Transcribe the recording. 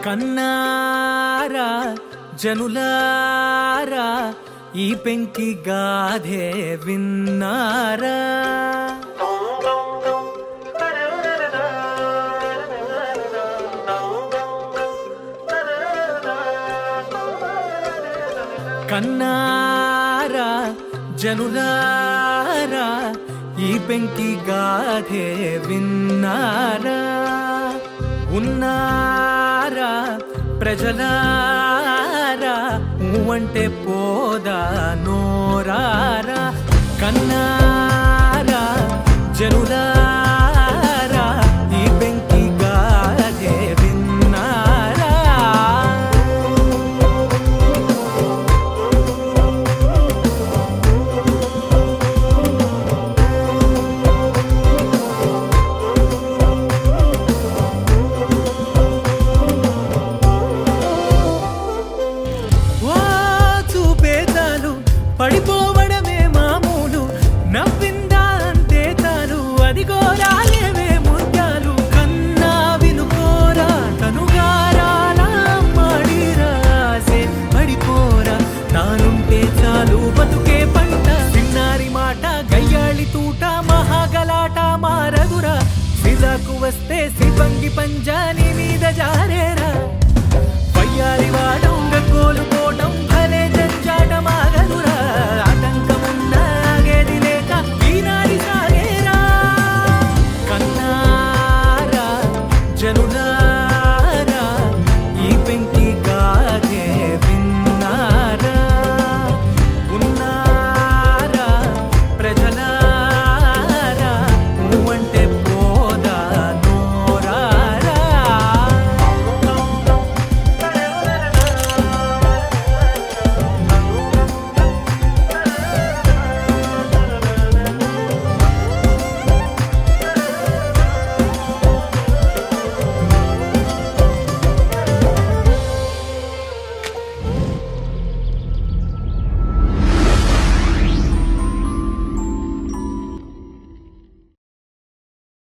కన్నారా జనులారా ఈ పెంకి గాధే విన్నారా కన్నారా జనులారా ఈ పెంకి గాధే విన్నారా ఉన్నారా ప్రజలారా అంటే పోదా నోరారా కన్నారా జనులారా ఈ పెంకి గాధే విన్నారా పడిపోవడమే మామూలు నవ్విందా అంతే తాను అదిగో రాలేవే ముత్యాలు కన్నా వినుకోరా తనుగారాలా మాడిరాసే పడిపోరా తానుంటే చాలు బతుకే పంట చిన్నారి మాట గయ్యాళి తూట మహాగలాట మారదురా సిజాకు వస్తే సిబంగి పంజాని మీద జారేరా వయ్యారి వాడంగ కోలుకోవడం